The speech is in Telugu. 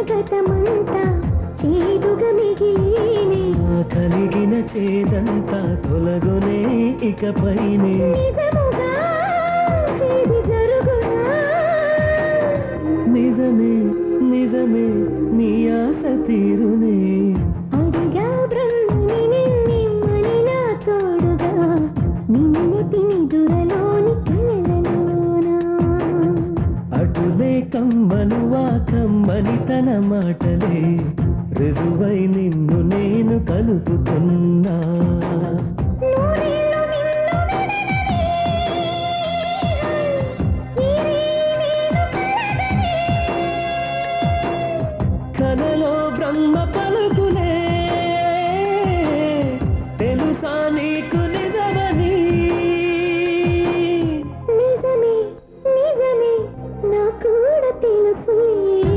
గతమంతా చేదుగా మిగిలేనే కలిగిన చేదంతా తొలగునే ఇకపైనే నిజముగా చేది జరుగునా నిజమే నిజమే నీ ఆశ తీరునే అడిగా బ్రహ్మని నిన్నెమ్మని నా తోడుగా నిన్నటి నిదురలోని కలలలోనా అటులే కమ్మనువా కమ్మని తన మాటలే రుజువై నిన్ను నేను కలుపుతున్నా నూరేళ్ళ